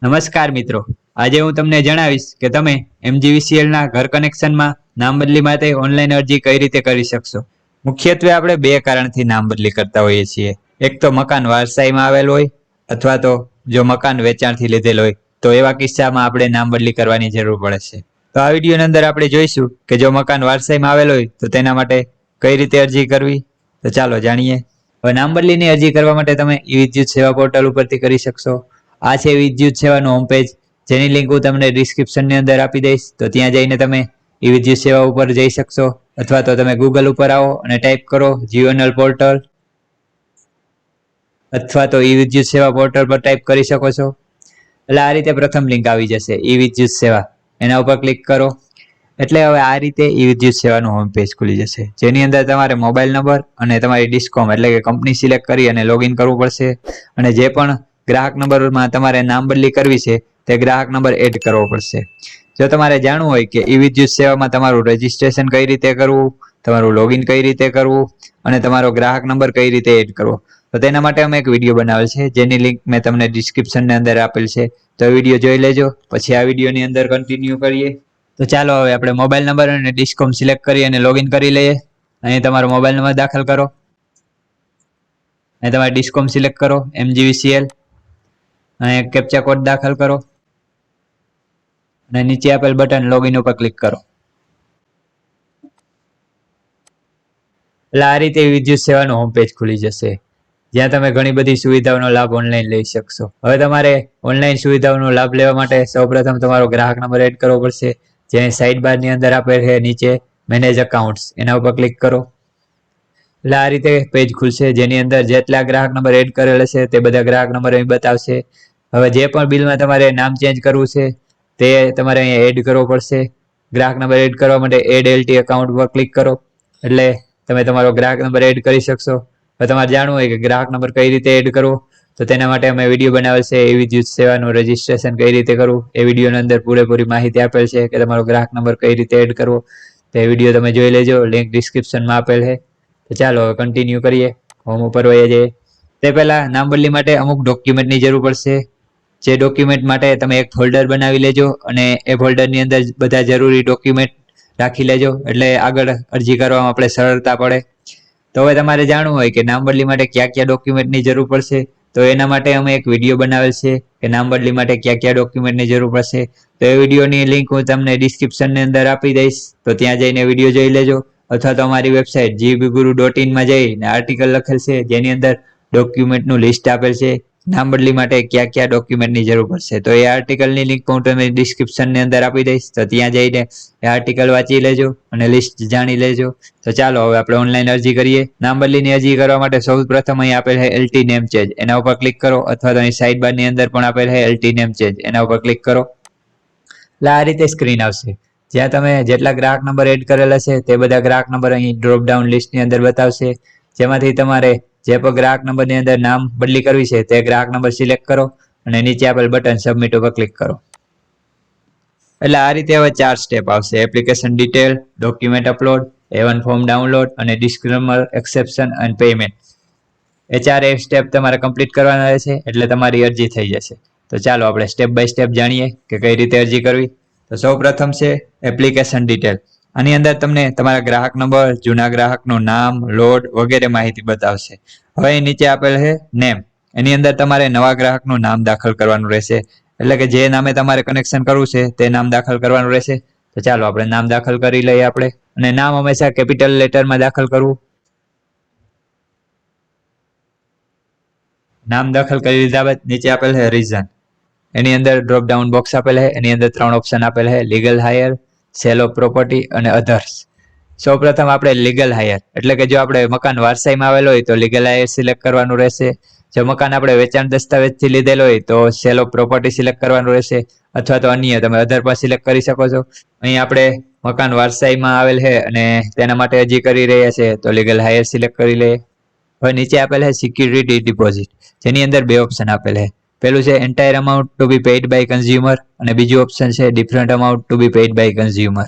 નમસ્કાર મિત્રો, આજે હું તમને જણાવીશ કે તમે MGVCL ના ઘર કનેક્શનમાં નામ બદલી માટે ઓનલાઈન અરજી કઈ રીતે કરી શકશો. મુખ્યત્વે આપણે બે કારણથી નામ બદલી કરતા હોઈએ છીએ. એક તો મકાન વારસાઈમાં આવેલ હોય અથવા તો જો મકાન વેચાણથી લીધેલ હોય તો એવા કિસ્સામાં આપણે નામ બદલી કરવાની જરૂર પડે છે. તો આ વિડીયોની અંદર આપણે જોઈશું કે જો મકાન વારસાઈમાં આવેલ હોય તો તેના માટે કઈ રીતે અરજી કરવી. તો ચાલો જાણીએ. હવે નામ બદલીની અરજી કરવા માટે તમે ઈ-વિદ્યુત સેવા પોર્ટલ ઉપરથી કરી શકશો. આ છે વિદ્યુત સેવાનું હોમ પેજ, જેની લિંક હું તમને ડિસ્ક્રિપ્શનની અંદર આપી દઈશ. તો ત્યાં જઈને તમે વિદ્યુત સેવા ઉપર જઈ શકશો, અથવા તો તમે ગૂગલ ઉપર આવો અને ટાઈપ કરો જીઓનલ પોર્ટલ, અથવા તો વિદ્યુત સેવા પોર્ટલ પર ટાઈપ કરી શકો છો. એટલે આ રીતે પ્રથમ લિંક આવી જશે વિદ્યુત સેવા, એના ઉપર ક્લિક કરો એટલે હવે આ રીતે વિદ્યુત સેવાનું હોમ પેજ ખુલી જશે, જેની અંદર તમારે મોબાઈલ નંબર અને તમારી ડિસ્કોમ એટલે કે કંપની સિલેક્ટ કરી અને લોગિન કરવું પડશે. અને જે પણ ગ્રાહક નંબરમાં તમારે નામ બદલી કરવી છે તે ગ્રાહક નંબર એડ કરવો પડશે. જો તમારે જાણવું હોય કે વિદ્યુત સેવામાં તમારું રજીસ્ટ્રેશન કઈ રીતે કરવું, તમારું લોગિન કઈ રીતે કરવું અને તમારો ગ્રાહક નંબર કઈ રીતે એડ કરવો, તો તેના માટે અમે એક વિડીયો બનાવેલ છે, જેની લિંક મેં તમને ડિસ્ક્રિપ્શનની અંદર આપેલ છે. તો વિડીયો જોઈ લેજો. પછી આ વિડીયોની અંદર કન્ટિન્યુ કરીએ. તો ચાલો હવે આપણે મોબાઈલ નંબર અને ડિસ્કોમ સિલેક્ટ કરી અને લોગિન કરી લઈએ. અહીં તમારો મોબાઈલ નંબર દાખલ કરો, અહીં તમારે ડિસ્કોમ સિલેક્ટ કરો MGVCL, અહીં કેપ્ચા કોડ દાખલ કરો અને નીચે આપેલ બટન લોગિન ઉપર ક્લિક કરો. એટલે આ રીતે વિદ્યુત સેવાનું હોમ પેજ ખુલી જશે, જ્યાં તમે ઘણી બધી સુવિધાઓનો લાભ ઓનલાઈન લઈ શકશો. હવે તમારે ઓનલાઈન સુવિધાઓનો લાભ લેવા માટે સૌપ્રથમ તમારો ગ્રાહક નંબર એડ કરવો પડશે, જે સાઇડ બારની અંદર આપેલ છે નીચે મેનેજ અકાઉન્ટ્સ, એના ઉપર ક્લિક કરો. એટલે આ રીતે પેજ ખુલશે, જેની અંદર જેટલા ગ્રાહક નંબર એડ કરેલ હશે તે બધા ગ્રાહક નંબર અહીં બતાવશે. હવે જે પણ બિલમાં તમારે નામ ચેન્જ કરવું છે તે તમારે અહીંયા એડ કરવો પડશે. ગ્રાહક નંબર એડ કરવા માટે એડ એલટી અકાઉન્ટ પર ક્લિક કરો એટલે તમે તમારો ગ્રાહક નંબર એડ કરી શકશો. હવે તમારે જાણવું હોય કે ગ્રાહક નંબર કઈ રીતે એડ કરવો, તો તેના માટે અમે વિડીયો બનાવેલ છે વિદ્યુત સેવાનું રજીસ્ટ્રેશન કઈ રીતે કરવું. એ વિડીયોની અંદર પૂરેપૂરી માહિતી આપેલ છે કે તમારો ગ્રાહક નંબર કઈ રીતે એડ કરવો. તો એ વિડીયો તમે જોઈ લેજો, લિંક ડિસ્ક્રિપ્શનમાં આપેલ છે. તો ચાલો કન્ટિન્યુ કરીએ, હોમ ઉપર વહી જઈએ. તે પહેલા નામ બદલી માટે અમુક ડોક્યુમેન્ટની જરૂર પડશે. જે ડોક્યુમેન્ટ માટે તમે એક ફોલ્ડર બનાવી લેજો અને એ ફોલ્ડરની અંદર બધા જરૂરી ડોક્યુમેન્ટ રાખી લેજો, એટલે આગળ અરજી કરવામાં આપણે સરળતા પડે. તો હવે તમારે જાણવું હોય કે નામ બદલી માટે કયા કયા ડોક્યુમેન્ટની જરૂર પડશે, તો એના માટે અમે એક વિડીયો બનાવેલ છે કે નામ બદલી માટે કયા કયા ડોક્યુમેન્ટની જરૂર પડશે. તો એ વિડીયોની લિંક હું તમને ડિસ્ક્રિપ્શનની અંદર આપી દઈશ, તો ત્યાં જઈને વિડીયો જોઈ લેજો. અથવા તો અમારી વેબસાઇટ gbguru.in માં જઈને આર્ટિકલ લખેલ છે, જેની અંદર ડોક્યુમેન્ટનું લિસ્ટ આપેલ છે, નામ બદલી માટે કયા કયા ડોક્યુમેન્ટની જરૂર પડશે. તો એ આર્ટિકલની લિંક હું તમને ડિસ્ક્રિપ્શનની અંદર આપી દઈશ, તો ત્યાં જઈને એ આર્ટિકલ વાંચી લેજો અને લિસ્ટ જાણી લેજો. તો ચાલો હવે આપણે ઓનલાઈન અરજી કરીએ. નામ બદલીની અરજી કરવા માટે સૌ પ્રથમ અહીં આપેલ છે LT નેમ ચેન્જ, એના ઉપર ક્લિક કરો, અથવા તો અહીં સાઇડ બારની અંદર પણ આપેલ છે LT નેમ ચેન્જ, એના ઉપર ક્લિક કરો. એટલે આ રીતે સ્ક્રીન આવશે, જ્યાં તમે જેટલા ગ્રાહક નંબર એડ કરેલા છે તે બધા ગ્રાહક નંબર અહીં ડ્રોપ ડાઉન લિસ્ટની અંદર બતાવશે, જેમાંથી તમારે જે પણ ગ્રાહક નંબરની અંદર નામ બદલી કરવી છે તે ગ્રાહક નંબર સિલેક્ટ કરો અને નીચે આપેલ બટન સબમિટ ઉપર ક્લિક કરો. એટલે આ રીતે હવે 4 સ્ટેપ આવશે: application detail, document upload, A1 form download અને ડિસ્ક્લેમર, એક્સેપ્શન અને પેમેન્ટ. એ 4 સ્ટેપ તમારે કમ્પ્લીટ કરવાના રહેશે એટલે તમારી અરજી થઈ જશે. તો ચાલો આપણે સ્ટેપ બાય સ્ટેપ જાણીએ કે કઈ રીતે અરજી કરવી. તો સૌ પ્રથમ છે એપ્લિકેશન ડિટેલ. આની અંદર તમને તમારા ગ્રાહક નંબર, જૂના ગ્રાહકનું નામ, લોડ વગેરે માહિતી બતાવશે. હવે નીચે આપેલ છે નેમ, એની અંદર તમારે નવા ગ્રાહકનું નામ દાખલ કરવાનું રહેશે, એટલે કે જે નામે તમારે કનેક્શન કરવું છે તે નામ દાખલ કરવાનું રહેશે. તો ચાલો આપણે નામ દાખલ કરી લઈએ આપણે, અને નામ હંમેશા કેપિટલ લેટરમાં દાખલ કરવું. નામ દાખલ કરી લીધા બાદ નીચે આપેલ છે રીઝન, એની અંદર ડ્રોપ ડાઉન બોક્સ આપેલ છે, એની અંદર 3 ઓપ્શન આપેલ છે: legal higher, cell of property અને અધર્સ. સૌપ્રથમ આપણે લીગલ હાયર, એટલે કે જો આપણે મકાન વારસાઈમાં આવેલ હોય તો લીગલ હાયર સિલેક્ટ કરવાનું રહેશે. જો મકાન આપણે વેચાણ દસ્તાવેજથી લીધેલ હોય તો સેલ ઓફ પ્રોપર્ટી સિલેક્ટ કરવાનું રહેશે, અથવા તો અન્ય તમે અધર પર સિલેક્ટ કરી શકો છો. અહીં આપણે મકાન વારસાઈમાં આવેલ છે અને તેના માટે અરજી કરી રહ્યા છે તો લીગલ હાયર સિલેક્ટ કરી લઈએ. હવે નીચે આપેલ છે સિક્યુરિટી ડિપોઝિટ, જેની અંદર 2 ઓપ્શન આપેલ છે. પેલું છે entire amount to be paid by consumer, અને બીજું ઓપ્શન છે different amount to be paid by consumer.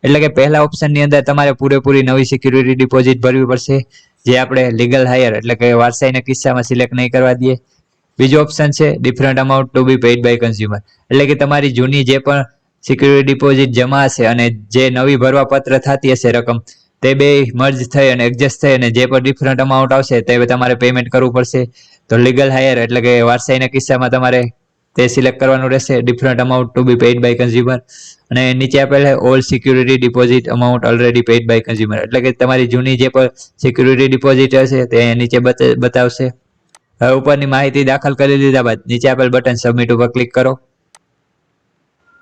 એટલે કે પહેલા ઓપ્શનની અંદર તમારે પૂરેપૂરી નવી સિક્યુરિટી ડિપોઝિટ ભરવી પડશે, જે આપણે લીગલ હાયર એટલે કે વારસાઈના કિસ્સામાં સિલેક્ટ નહીં કરવા દઈએ. બીજો ઓપ્શન છે different amount to be paid by consumer, એટલે કે તમારી જૂની જે પણ સિક્યુરિટી ડિપોઝિટ જમા હશે અને જે નવી ભરવા પત્ર થતી હશે રકમ, તે બે મર્જ થઈ અને એડજસ્ટ થઈ અને જે પણ ડિફરન્ટ અમાઉન્ટ આવશે તે તમારે પેમેન્ટ કરવું પડશે. તો લીગલ હાયર એટલે કે વારસાઈના કિસ્સામાં તમારે તે સિલેક્ટ કરવાનું રહેશે, different amount to be paid by consumer. અને નીચે આપેલ છે all security deposit amount already paid by consumer, એટલે કે તમારી જૂની જે પણ સિક્યુરિટી ડિપોઝિટ હશે તે નીચે બતાવશે. હવે ઉપરની માહિતી દાખલ કરી લીધા બાદ નીચે આપેલ બટન સબમિટ ઉપર ક્લિક કરો.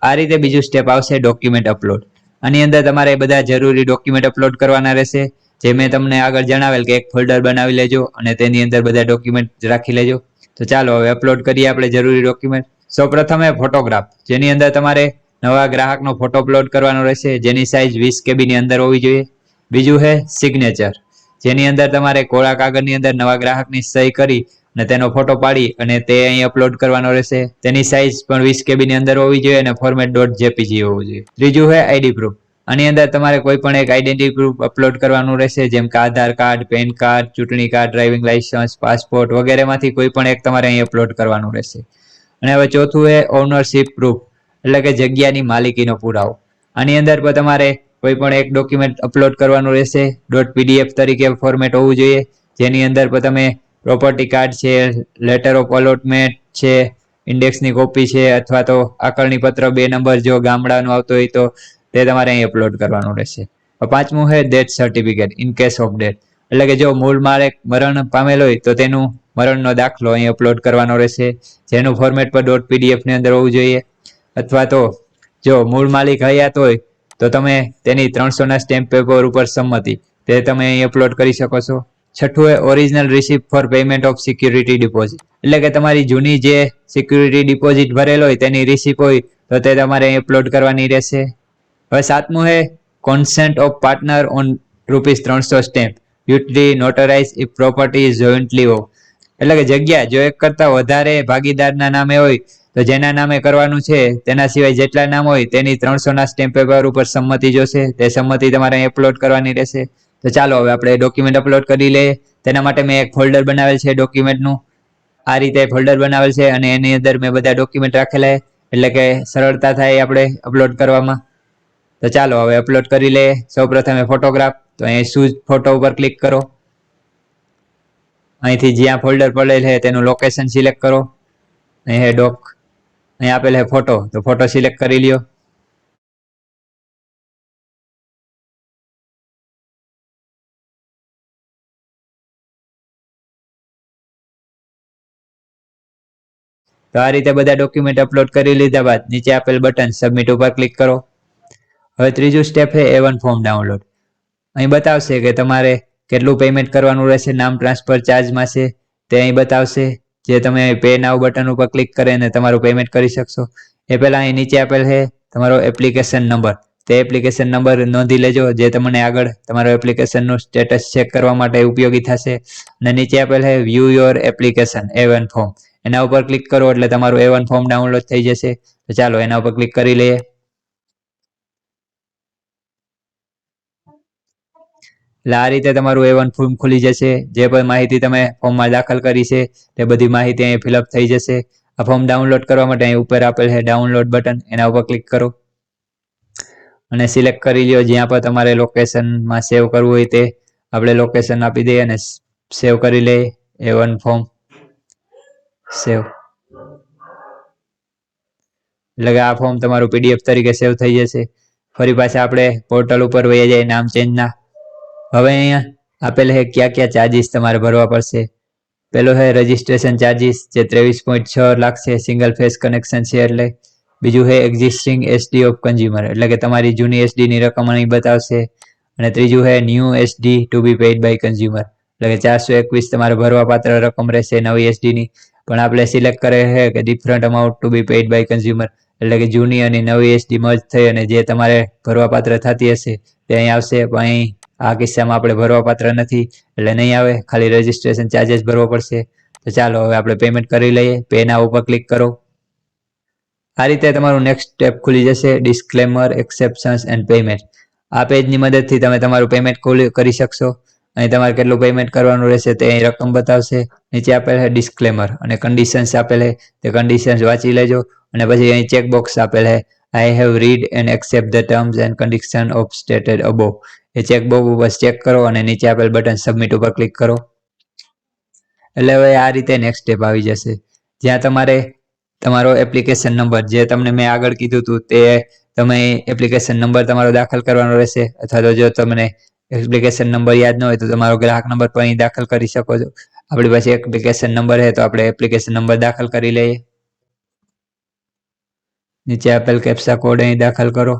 આ રીતે બીજું સ્ટેપ આવશે ડોક્યુમેન્ટ અપલોડ. આની અંદર તમારે બધા જરૂરી ડોક્યુમેન્ટ અપલોડ કરવાના રહેશે. જે મેં તમને આગળ જણાવેલ કે એક ફોલ્ડર બનાવી લેજો અને તેની અંદર બધા ડોક્યુમેન્ટ રાખી લેજો. તો ચાલો હવે અપલોડ કરીએ આપણે જરૂરી ડોક્યુમેન્ટ. સૌપ્રથમ ફોટોગ્રાફ, જેની અંદર તમારે નવા ગ્રાહકનો ફોટો અપલોડ કરવાનો રહેશે, જેની સાઇઝ 20 KB ની અંદર હોવી જોઈએ. બીજું છે સિગ્નેચર, જેની અંદર તમારે કોરા કાગળની અંદર નવા ગ્રાહકની સહી કરી અને તેનો ફોટો પાડી અને તે અહીં અપલોડ કરવાનો રહેશે. તેની સાઇઝ પણ 20 KB ની અંદર હોવી જોઈએ અને ફોર્મેટ .jpg હોવું જોઈએ. ત્રીજું છે આઈડી પ્રૂફ. આની અંદર તમારે કોઈ પણ એક આઈડેન્ટિટી પ્રૂફ અપલોડ કરવાનું રહેશે, જેમ કે આધાર કાર્ડ, પેન કાર્ડ, ચૂંટણી કાર્ડ, ડ્રાઇવિંગ લાયસન્સ, પાસપોર્ટ વગેરેમાંથી કોઈ પણ એક તમારે અહીં અપલોડ કરવાનું રહેશે. અને હવે ચોથું છે ઓનરશિપ પ્રૂફ, એટલે કે જગ્યાની માલિકીનો પુરાવો. આની અંદર પણ તમારે કોઈ પણ એક ડોક્યુમેન્ટ અપલોડ કરવાનું રહેશે. .pdf તરીકે ફોર્મેટ હોવું જોઈએ, જેની અંદર પણ તમે પ્રોપર્ટી કાર્ડ છે, લેટર ઓફ અલોટમેન્ટ છે, ઇન્ડેક્સની કોપી છે, અથવા તો આકરણી પત્ર 2 નંબર જો ગામડાનું આવતો હોય તો તે તમારે અહીં અપલોડ કરવાનું રહેશે. પાંચમું છે death certificate in case of death, એટલે કે જો મૂળ માલિક મરણ પામેલ હોય તો તેનું મરણનો દાખલો અહીં અપલોડ કરવાનો રહેશે, જેનું ફોર્મેટ પર .pdf ની અંદર હોવું જોઈએ. અથવા તો જો મૂળ માલિક હયાત હોય તો તમે તેની 300ના સ્ટેમ્પ પેપર ઉપર સંમતિ તે તમે અહીં અપલોડ કરી શકો છો. છઠ્ઠું એ original receipt for payment of security deposit, એટલે કે તમારી જૂની જે સિક્યુરિટી ડિપોઝિટ ભરેલ હોય તેની રિસિપ્ટ હોય તો તે તમારે અહીં અપલોડ કરવાની રહેશે. હવે સાતમું છે consent of partner on ₹300 stamp duly notarise if property is jointly of, એટલે કે જગ્યા જો એક કરતા વધારે ભાગીદારના નામે હોય તો જેના નામે કરવાનું છે તેના સિવાય જેટલા નામ હોય તેની 300ના સ્ટેમ્પ પેપર ઉપર સંમતિ જોશે. તે સંમતિ તમારે અહીં અપલોડ કરવાની રહેશે. તો ચાલો હવે આપણે ડોક્યુમેન્ટ અપલોડ કરી લઈએ. તેના માટે મેં એક ફોલ્ડર બનાવેલ છે ડોક્યુમેન્ટનું. આ રીતે ફોલ્ડર બનાવેલ છે અને એની અંદર મેં બધા ડોક્યુમેન્ટ રાખેલા છે, એટલે કે સરળતા થાય આપણે અપલોડ કરવામાં. તો ચાલો હવે અપલોડ કરી લઈએ. સૌપ્રથમ ફોટોગ્રાફ, તો અહીં શૂઝ ફોટો ઉપર ક્લિક કરો. અહીંથી જ્યાં ફોલ્ડર પડેલ છે તેનું લોકેશન સિલેક્ટ કરો. અહીં છે ડોક, અહીં આપેલ છે ફોટો, તો ફોટો સિલેક્ટ કરી લ્યો. તો આ રીતે બધા ડોક્યુમેન્ટ અપલોડ કરી લીધા બાદ નીચે આપેલ બટન સબમિટ ઉપર ક્લિક કરો. હવે ત્રીજું સ્ટેપ છે A1 ફોર્મ ડાઉનલોડ. અહીં બતાવશે કે તમારે કેટલું પેમેન્ટ કરવાનું રહેશે નામ ટ્રાન્સફર ચાર્જમાં છે તે અહીં બતાવશે, જે તમે પે નાવ બટન ઉપર ક્લિક કરીને તમારું પેમેન્ટ કરી શકશો. એ પહેલાં અહીં નીચે આપેલ છે તમારો એપ્લિકેશન નંબર, તે એપ્લિકેશન નંબર નોંધી લેજો, જે તમને આગળ તમારો એપ્લિકેશનનું સ્ટેટસ ચેક કરવા માટે ઉપયોગી થશે. અને નીચે આપેલ છે view your application A1 form, એના ઉપર ક્લિક કરો એટલે તમારું A1 ફોર્મ ડાઉનલોડ થઈ જશે. તો ચાલો એના ઉપર ક્લિક કરી લઈએ. એટલે આ રીતે તમારું A1 ફોર્મ ખુલી જશે. જે પણ માહિતી તમે ફોર્મમાં દાખલ કરી છે તે બધી માહિતી અહીં ફિલઅપ થઈ જશે. આ ફોર્મ ડાઉનલોડ કરવા માટે અહીં ઉપર આપેલ છે ડાઉનલોડ બટન, એના ઉપર ક્લિક કરો અને સિલેક્ટ કરી લ્યો જ્યાં પર તમારે લોકેશનમાં સેવ કરવું હોય તે. આપણે લોકેશન આપી દઈએ અને સેવ કરી લઈએ. A1 ફોર્મ સેવ, એટલે કે આ ફોર્મ તમારું PDF તરીકે સેવ થઈ જશે. ફરી પાછા આપણે પોર્ટલ ઉપર વહી જાય નામ ચેન્જના. હવે અહીંયા આપેલ છે ક્યાં ક્યાં ચાર્જીસ તમારે ભરવા પડશે. પેલો છે રજિસ્ટ્રેશન ચાર્જીસ, જે 23.6 લાખ છે સિંગલ ફેસ કનેક્શન છે એટલે. બીજું છે એક્ઝિસ્ટિંગ SD ઓફ કન્ઝ્યુમર, એટલે કે તમારી જૂની SD ની રકમ અહીં બતાવશે. અને ત્રીજું છે new SD to be paid by consumer, એટલે કે 421 તમારે ભરવા પાત્ર રકમ રહેશે નવી SD ની. પણ આપણે સિલેક્ટ કરે છે કે different amount to be paid by consumer, એટલે કે જૂની અને નવી SD મર્જ થઈ અને જે તમારે ભરવા પાત્ર થતી હશે તે અહીં આવશે. પણ અહીં આ કિસ્સામાં આપણે ભરવા પાત્ર નથી એટલે નહીં આવે, ખાલી રજિસ્ટ્રેશન ચાર્जेस ભરવો પડશે. તો ચાલો હવે આપણે પેમેન્ટ કરી લઈએ. પે નાવ ઉપર ક્લિક કરો. આ રીતે તમારું નેક્સ્ટ સ્ટેપ ખુલી જશે, ડિસ્ક્લેમર, એક્સેપ્શન્સ એન્ડ પેમેન્ટ. આ પેજની મદદથી તમે તમારું પેમેન્ટ કરી શકશો. અહીં તમારે કેટલું પેમેન્ટ કરવાનું રહેશે તે અહીં રકમ બતાવશે. નીચે આપેલ છે ડિસ્ક્લેમર અને કન્ડિશન્સ આપેલ છે તે કન્ડિશન્સ વાંચી લેજો. અને પછી અહીં ચેકબોક્સ આપેલ છે I have read and accept the terms and condition of stated above. A checkbox ઉપર ચેક કરો અને નીચે આપેલ બટન સબમિટ ઉપર ક્લિક કરો. એટલે હવે આ રીતે નેક્સ્ટ સ્ટેપ આવી જશે, જ્યાં તમારે તમારો એપ્લિકેશન નંબર જે તમને મેં આગળ કીધું હતું તે તમે એપ્લિકેશન નંબર તમારો દાખલ કરવાનો રહેશે. અથવા તો જો તમને એપ્લિકેશન નંબર યાદ ન હોય તો તમારો ગ્રાહક નંબર પણ અહીં દાખલ કરી શકો છો. આપણી પાસે એપ્લિકેશન નંબર છે તો આપણે એપ્લિકેશન નંબર દાખલ કરી લઈએ. નીચે આપેલ કેપ્ચા કોડ અહીં દાખલ કરો.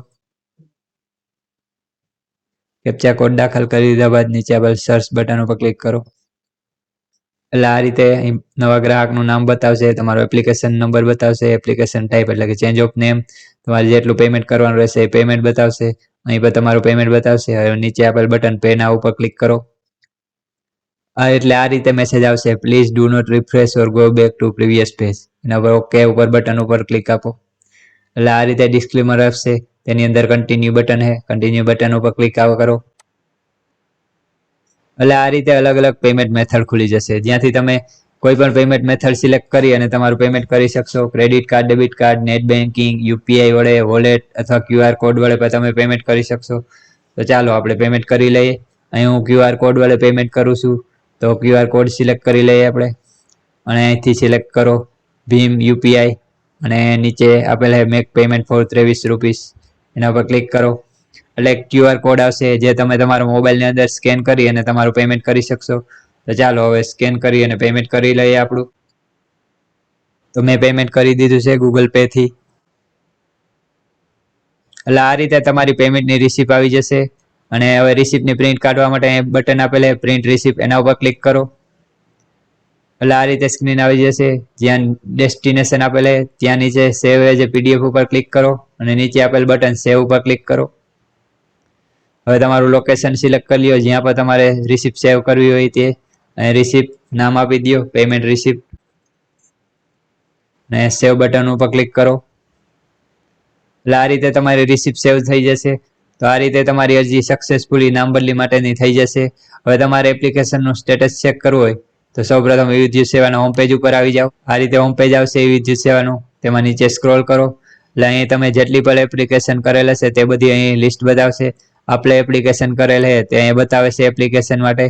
કેપ્ચા કોડ દાખલ કરી દીધા બાદ નીચે આપેલ સર્ચ બટન ઉપર ક્લિક કરો. એટલે આ રીતે નવા ગ્રાહકનું નામ બતાવશે, તમારો એપ્લિકેશન નંબર બતાવશે, એપ્લિકેશન ટાઈપ એટલે કે ચેન્જ ઓફ નેમ, તમારે જેટલું પેમેન્ટ કરવાનું રહેશે એ પેમેન્ટ બતાવશે. અહીં પર તમારું પેમેન્ટ બતાવશે. હવે નીચે આપેલ બટન પે નાઉ ઉપર ક્લિક કરો. એટલે આ રીતે મેસેજ આવશે, please do not refresh or go back to previous page. એના પર ઓકે ઉપર બટન ઉપર ક્લિક આપો. એટલે આ રીતે ડિસ્ક્લેમર આવશે, તેની અંદર કન્ટિન્યુ બટન છે, કન્ટિન્યુ બટન ઉપર ક્લિક કરો. એટલે આ રીતે અલગ અલગ પેમેન્ટ મેથડ ખુલી જશે, જ્યાંથી તમે કોઈ પણ પેમેન્ટ મેથડ સિલેક્ટ કરી અને તમારું પેમેન્ટ કરી શકશો. Credit card, debit card, net banking, UPI વડે, વોલેટ અથવા QR કોડ વડે પણ તમે પેમેન્ટ કરી શકશો. તો ચાલો આપણે પેમેન્ટ કરી લઈએ. અહીં હું QR કોડ વડે પેમેન્ટ કરું છું, તો QR કોડ સિલેક્ટ કરી લઈએ આપણે. અને અહીંથી સિલેક્ટ કરો ભીમ યુપીઆઈ અને નીચે આપેલ છે મેક પેમેન્ટ ફોર 23 રૂપીસ, એના પર ક્લિક કરો. એટલે QR કોડ આવશે જે તમે તમારા મોબાઈલની અંદર સ્કેન કરી અને તમારું પેમેન્ટ કરી શકશો. તો ચાલો હવે સ્કેન કરી અને પેમેન્ટ કરી લઈએ આપણું. તો મેં પેમેન્ટ કરી દીધું છે ગૂગલ પે થી. એટલે આ રીતે તમારી પેમેન્ટની રિસીપ્ટ આવી જશે. અને હવે રિસીપ્ટની પ્રિન્ટ કાઢવા માટે બટન આપેલ છે પ્રિન્ટ રિસીપ્ટ, એના ઉપર ક્લિક કરો. એટલે આ રીતે સ્ક્રીન આવી જશે, જ્યાં ડેસ્ટિનેશન આપેલ છે ત્યાં નીચે સેવ એઝ એ PDF ઉપર ક્લિક કરો અને નીચે આપેલ બટન સેવ ઉપર ક્લિક કરો. હવે તમારું લોકેશન સિલેક્ટ કરી લ્યો જ્યાં પર તમારે રિસીપ્ટ સેવ કરવી હોય તે. રિસીપ્ટ નામ આપી દો પેમેન્ટ રિસીપ્ટ અને સેવ બટન ઉપર ક્લિક કરો. એટલે આ રીતે તમારી રિસીપ્ટ સેવ થઈ જશે. તો આ રીતે તમારી અરજી સક્સેસફુલી નામ બદલી માટેની થઈ જશે. હવે તમારે એપ્લિકેશનનું સ્ટેટસ ચેક કરવું હોય તો સૌપ્રથમ વિદ્યુત સેવાના હોમ પેજ ઉપર આવી જાઓ. આ રીતે હોમ પેજ આવશે વિદ્યુત સેવાનું, તેમાં નીચે સ્ક્રોલ કરો. એટલે અહીં તમે જેટલી પણ એપ્લિકેશન કરેલ હશે તે બધી અહીં લિસ્ટ બતાવશે. આપણે એપ્લિકેશન કરેલ છે તે અહીં બતાવે છે એપ્લિકેશન માટે.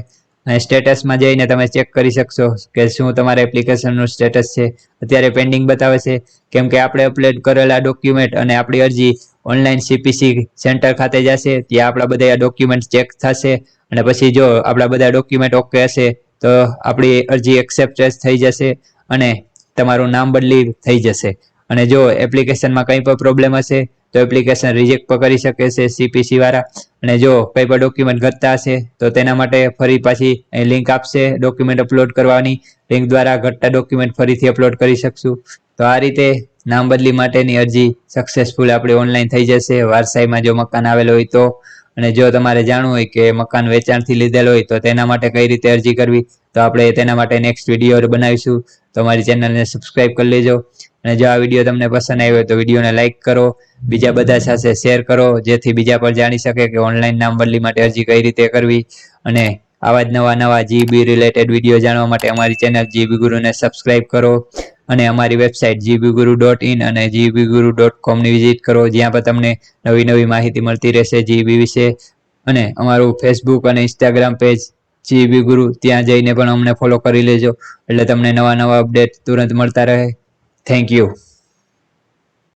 અને સ્ટેટસમાં જઈને તમે ચેક કરી શકશો કે શું તમારા એપ્લિકેશનનું સ્ટેટસ છે. અત્યારે પેન્ડિંગ બતાવે છે કેમ કે આપણે અપલોડ કરેલા ડોક્યુમેન્ટ અને આપણી અરજી ઓનલાઈન CPC સેન્ટર ખાતે જશે, ત્યાં આપણા બધા ડોક્યુમેન્ટ ચેક થશે. અને પછી જો આપણા બધા ડોક્યુમેન્ટ ઓકે હશે તો આપણી અરજી એક્સેપ્ટ થઈ જશે અને તમારું નામ બદલી થઈ જશે. અને જો એપ્લિકેશનમાં કંઈ પણ પ્રોબ્લેમ હશે તો એપ્લિકેશન રિજેક્ટ પણ કરી શકે છે CPC વાળા. અને જો કંઈ પણ ડોક્યુમેન્ટ ઘટતા હશે તો તેના માટે ફરી પાછી લિંક આપશે ડોક્યુમેન્ટ અપલોડ કરવાની. લિંક દ્વારા ઘટતા ડોક્યુમેન્ટ ફરીથી અપલોડ કરી શકશું. તો આ રીતે નામ બદલી માટેની અરજી સક્સેસફુલ આપણી ઓનલાઈન થઈ જશે. વારસાઈમાં જો મકાન આવેલો હોય તો. અને જો તમારે જાણવું હોય કે મકાન વેચાણથી લીધેલ હોય તો તેના માટે કઈ રીતે અરજી કરવી તો આપણે તેના માટે નેક્સ્ટ વિડીયો બનાવીશું. તો અમારી ચેનલને સબસ્ક્રાઈબ કરી લેજો. અને જો આ વિડીયો તમને પસંદ આવ્યો તો વિડીયોને લાઈક કરો, બીજા બધા સાથે શેર કરો જેથી બીજા પર જાણી શકે કે ઓનલાઈન નામ બદલી માટે અરજી કઈ રીતે કરવી. અને આવા જ નવા GB રિલેટેડ વિડીયો જાણવા માટે અમારી ચેનલ GB ગુરુને સબસ્ક્રાઈબ કરો. અને અમારી વેબસાઇટ gbguru.in અને gbguru.com ની વિઝિટ કરો, જ્યાં પર તમને નવી નવી માહિતી મળતી રહેશે GB વિશે. અને અમારું ફેસબુક અને ઇન્સ્ટાગ્રામ પેજ GB ગુરુ, ત્યાં જઈને પણ અમને ફોલો કરી લેજો એટલે તમને નવા અપડેટ તુરંત મળતા રહે. Thank you.